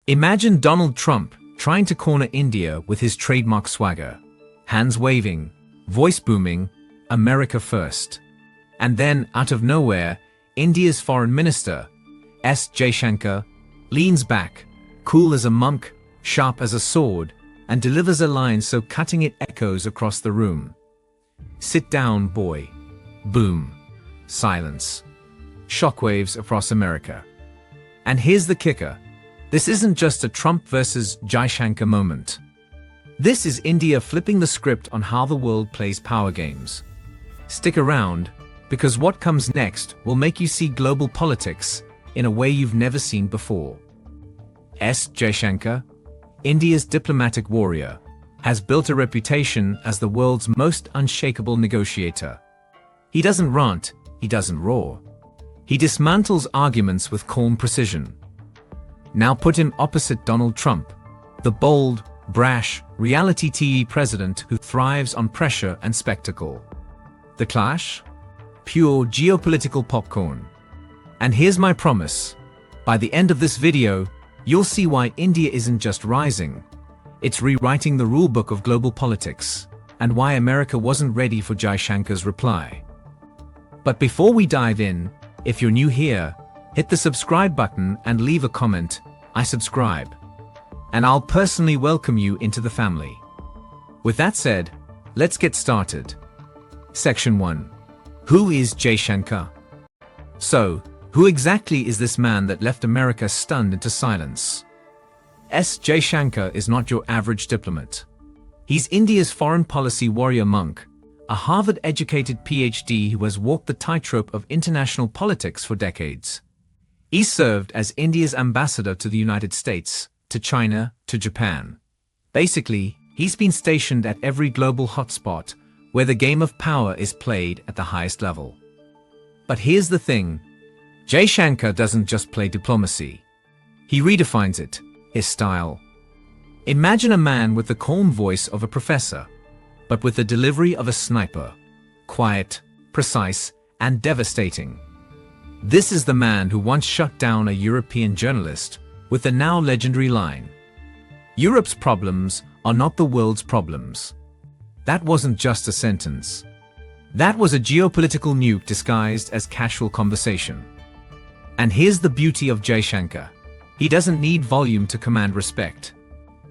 Imagine Donald Trump trying to corner India with his trademark swagger. Hands waving, voice booming, America first. And then, out of nowhere, India's foreign minister, Jaishankar, leans back, cool as a monk, sharp as a sword, and delivers a line so cutting it echoes across the room. "Sit down, boy." Boom. Silence. Shockwaves across America. And here's the kicker. This isn't just a Trump versus Jaishankar moment. This is India flipping the script on how the world plays power games. Stick around, because what comes next will make you see global politics in a way you've never seen before. Jaishankar, India's diplomatic warrior, has built a reputation as the world's most unshakable negotiator. He doesn't rant, he doesn't roar. He dismantles arguments with calm precision. Now put him opposite Donald Trump, the bold, brash, reality TV president who thrives on pressure and spectacle. The clash? Pure geopolitical popcorn. And here's my promise. By the end of this video, you'll see why India isn't just rising. It's rewriting the rulebook of global politics, and why America wasn't ready for Jaishankar's reply. But before we dive in, if you're new here, hit the subscribe button and leave a comment. I subscribe. And I'll personally welcome you into the family. With that said, let's get started. Section 1. Who is Jaishankar? So, who exactly is this man that left America stunned into silence? Jaishankar is not your average diplomat. He's India's foreign policy warrior monk, a Harvard-educated PhD who has walked the tightrope of international politics for decades. He served as India's ambassador to the United States, to China, to Japan. Basically, he's been stationed at every global hotspot where the game of power is played at the highest level. But here's the thing. Jaishankar doesn't just play diplomacy. He redefines it, his style. Imagine a man with the calm voice of a professor, but with the delivery of a sniper. Quiet, precise, and devastating. This is the man who once shut down a European journalist with the now legendary line, "Europe's problems are not the world's problems." That wasn't just a sentence. That was a geopolitical nuke disguised as casual conversation. And here's the beauty of Jaishankar. He doesn't need volume to command respect.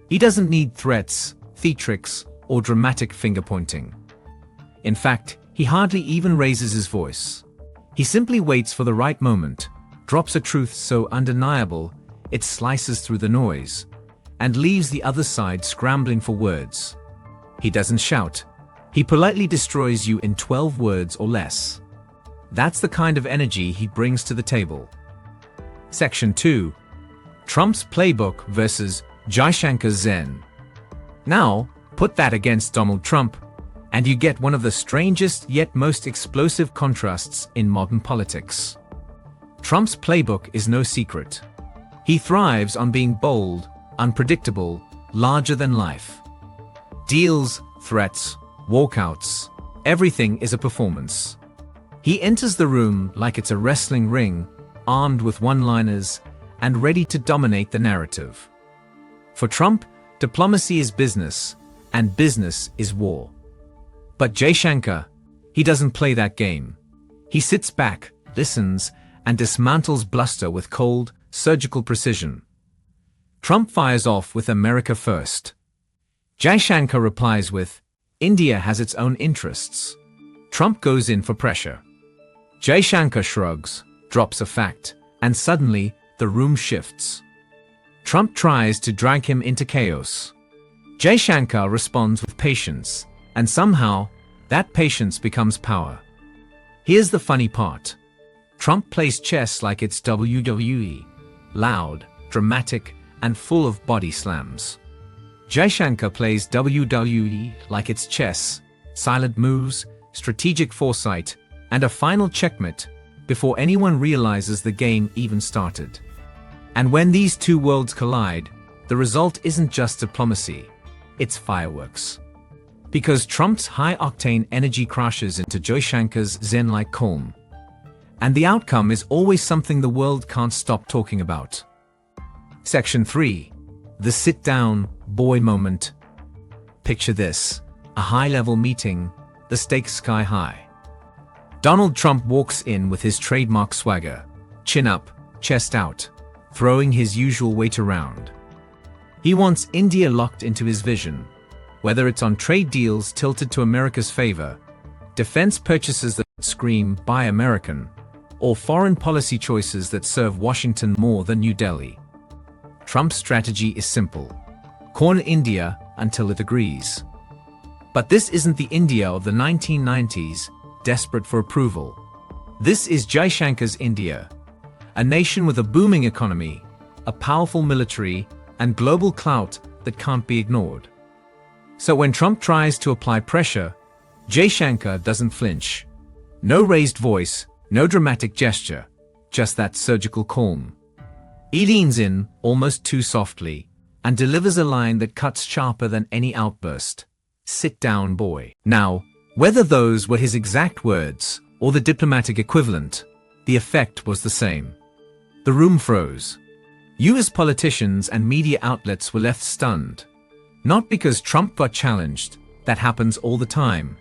He doesn't need threats, theatrics, or dramatic finger-pointing. In fact, he hardly even raises his voice. He simply waits for the right moment, drops a truth so undeniable it slices through the noise, and leaves the other side scrambling for words. He doesn't shout. He politely destroys you in 12 words or less. That's the kind of energy he brings to the table. Section 2. Trump's playbook versus Jaishankar's Zen. Now, put that against Donald Trump, and you get one of the strangest yet most explosive contrasts in modern politics. Trump's playbook is no secret. He thrives on being bold, unpredictable, larger than life. Deals, threats, walkouts, everything is a performance. He enters the room like it's a wrestling ring, armed with one-liners and ready to dominate the narrative. For Trump, diplomacy is business, and business is war. But Jaishankar, he doesn't play that game. He sits back, listens, and dismantles bluster with cold, surgical precision. Trump fires off with America first. Jaishankar replies with, "India has its own interests." Trump goes in for pressure. Jaishankar shrugs, drops a fact, and suddenly, the room shifts. Trump tries to drag him into chaos. Jaishankar responds with patience, and somehow, that patience becomes power. Here's the funny part. Trump plays chess like it's WWE. Loud, dramatic, and full of body slams. Jaishankar plays WWE like it's chess, silent moves, strategic foresight, and a final checkmate before anyone realizes the game even started. And when these two worlds collide, the result isn't just diplomacy, it's fireworks. Because Trump's high-octane energy crashes into Jaishankar's zen-like calm. And the outcome is always something the world can't stop talking about. Section 3. The sit-down boy moment. Picture this, a high-level meeting, the stakes sky-high. Donald Trump walks in with his trademark swagger, chin up, chest out, throwing his usual weight around. He wants India locked into his vision, whether it's on trade deals tilted to America's favor, defense purchases that scream "Buy American," or foreign policy choices that serve Washington more than New Delhi. Trump's strategy is simple: corner India until it agrees. But this isn't the India of the 1990s, desperate for approval. This is Jaishankar's India, a nation with a booming economy, a powerful military, and global clout that can't be ignored. So when Trump tries to apply pressure, Jaishankar doesn't flinch. No raised voice, no dramatic gesture, just that surgical calm. He leans in, almost too softly, and delivers a line that cuts sharper than any outburst. "Sit down, boy." Now, whether those were his exact words or the diplomatic equivalent, the effect was the same. The room froze. US politicians and media outlets were left stunned. Not because Trump got challenged, that happens all the time,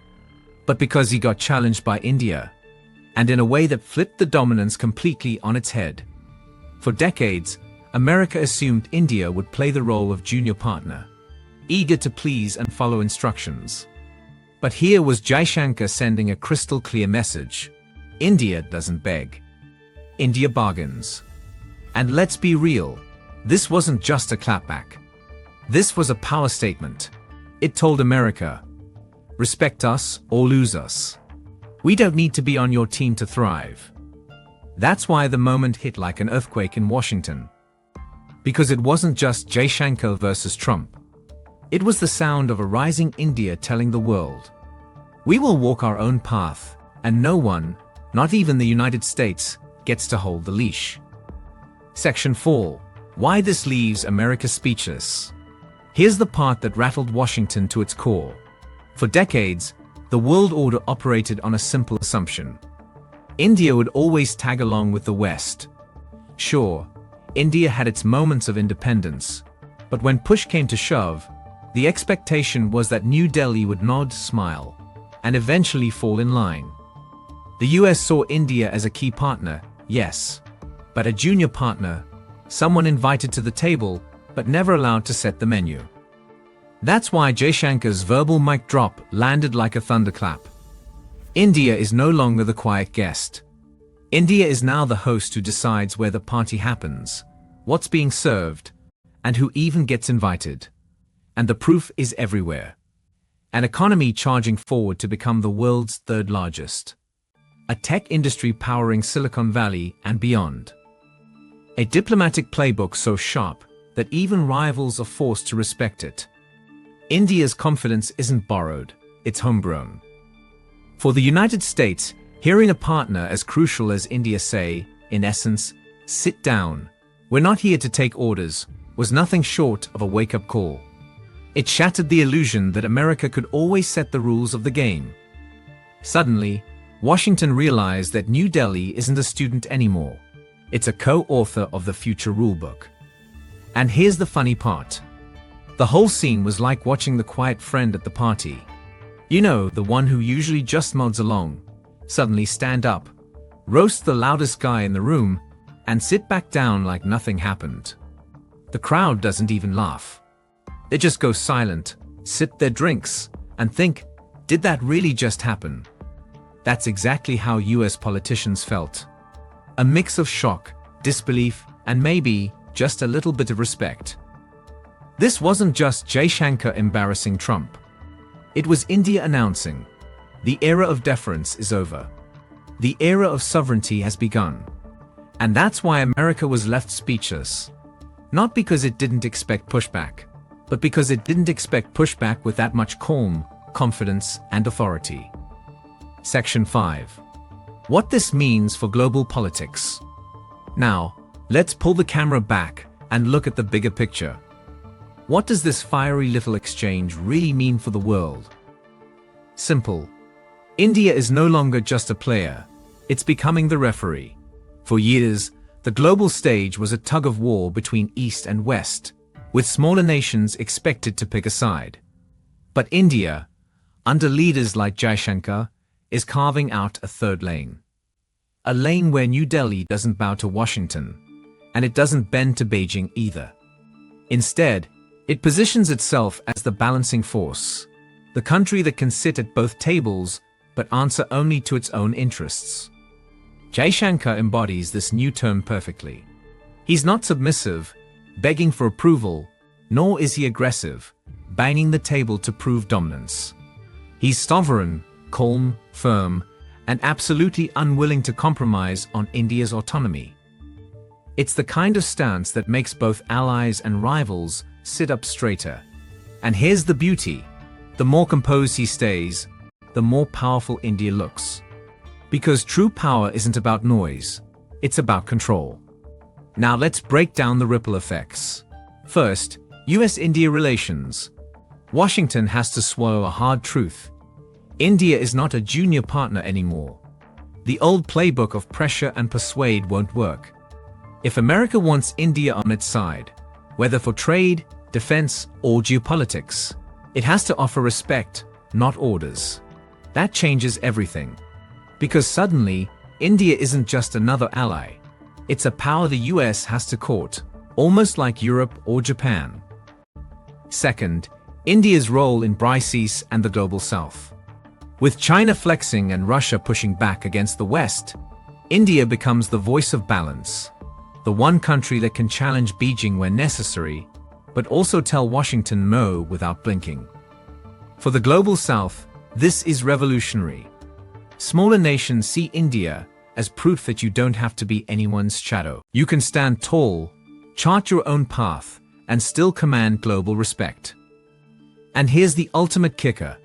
but because he got challenged by India, and in a way that flipped the dominance completely on its head. For decades, America assumed India would play the role of junior partner, eager to please and follow instructions. But here was Jaishankar sending a crystal clear message: India doesn't beg. India bargains. And let's be real, this wasn't just a clapback. This was a power statement. It told America, respect us or lose us. We don't need to be on your team to thrive. That's why the moment hit like an earthquake in Washington. Because it wasn't just Jaishankar versus Trump. It was the sound of a rising India telling the world, we will walk our own path, and no one, not even the United States, gets to hold the leash. Section 4. Why this leaves America speechless. Here's the part that rattled Washington to its core. For decades, the world order operated on a simple assumption. India would always tag along with the West. Sure, India had its moments of independence, but when push came to shove, the expectation was that New Delhi would nod, smile, and eventually fall in line. The US saw India as a key partner, yes, but a junior partner, someone invited to the table but never allowed to set the menu. That's why Jaishankar's verbal mic drop landed like a thunderclap. India is no longer the quiet guest. India is now the host who decides where the party happens, what's being served, and who even gets invited. And the proof is everywhere. An economy charging forward to become the world's third largest. A tech industry powering Silicon Valley and beyond. A diplomatic playbook so sharp that even rivals are forced to respect it. India's confidence isn't borrowed, it's homegrown. For the United States, hearing a partner as crucial as India say, in essence, sit down, we're not here to take orders, was nothing short of a wake-up call. It shattered the illusion that America could always set the rules of the game. Suddenly, Washington realized that New Delhi isn't a student anymore. It's a co-author of the future rulebook. And here's the funny part. The whole scene was like watching the quiet friend at the party. You know, the one who usually just nods along, suddenly stand up, roast the loudest guy in the room, and sit back down like nothing happened. The crowd doesn't even laugh. They just go silent, sip their drinks, and think, did that really just happen? That's exactly how US politicians felt. A mix of shock, disbelief, and maybe just a little bit of respect. This wasn't just Jaishankar embarrassing Trump. It was India announcing, the era of deference is over. The era of sovereignty has begun. And that's why America was left speechless. Not because it didn't expect pushback, but because it didn't expect pushback with that much calm, confidence, and authority. Section 5. What this means for global politics. Now, let's pull the camera back and look at the bigger picture. What does this fiery little exchange really mean for the world? Simple. India is no longer just a player, it's becoming the referee. For years, The global stage was a tug-of-war between East and West, with smaller nations expected to pick a side. But India, under leaders like Jaishankar, is carving out a third lane. A lane where New Delhi doesn't bow to Washington, and it doesn't bend to Beijing either. Instead, it positions itself as the balancing force, the country that can sit at both tables but answer only to its own interests. Jaishankar embodies this new term perfectly. He's not submissive, begging for approval, nor is he aggressive, banging the table to prove dominance. He's sovereign, calm, firm, and absolutely unwilling to compromise on India's autonomy. It's the kind of stance that makes both allies and rivals sit up straighter. And here's the beauty: the more composed he stays, the more powerful India looks. Because true power isn't about noise, it's about control. Now let's break down the ripple effects. First, US-India relations. Washington has to swallow a hard truth. India is not a junior partner anymore. The old playbook of pressure and persuade won't work. If America wants India on its side, whether for trade, defense, or geopolitics, it has to offer respect, not orders. That changes everything. Because suddenly, India isn't just another ally. It's a power the US has to court, almost like Europe or Japan. Second, India's role in crises and the global south. With China flexing and Russia pushing back against the West, India becomes the voice of balance. The one country that can challenge Beijing when necessary, but also tell Washington no without blinking. For the global south, this is revolutionary. Smaller nations see India as proof that you don't have to be anyone's shadow. You can stand tall, chart your own path, and still command global respect. And here's the ultimate kicker.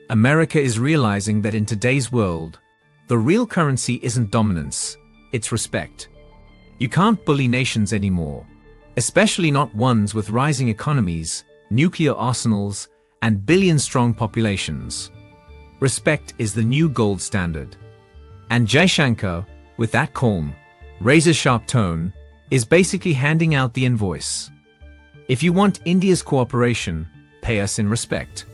America is realizing that in today's world, the real currency isn't dominance, it's respect. You can't bully nations anymore, especially not ones with rising economies, nuclear arsenals, and billion-strong populations. Respect is the new gold standard. And Jaishankar, with that calm, razor-sharp tone, is basically handing out the invoice. If you want India's cooperation, pay us in respect.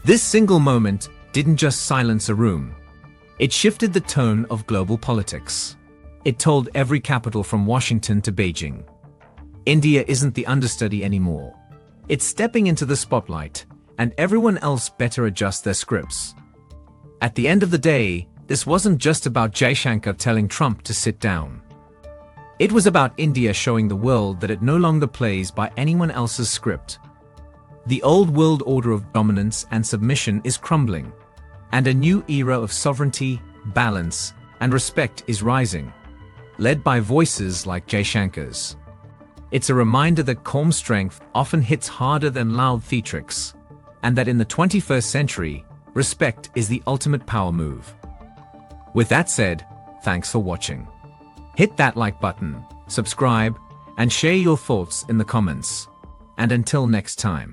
This single moment didn't just silence a room. It shifted the tone of global politics. It told every capital from Washington to Beijing. India isn't the understudy anymore. It's stepping into the spotlight, and everyone else better adjust their scripts. At the end of the day, this wasn't just about Jaishankar telling Trump to sit down. It was about India showing the world that it no longer plays by anyone else's script. The old world order of dominance and submission is crumbling, and a new era of sovereignty, balance, and respect is rising, led by voices like Jaishankar's. It's a reminder that calm strength often hits harder than loud theatrics, and that in the 21st century, respect is the ultimate power move. With that said, thanks for watching. Hit that like button, subscribe, and share your thoughts in the comments. And until next time.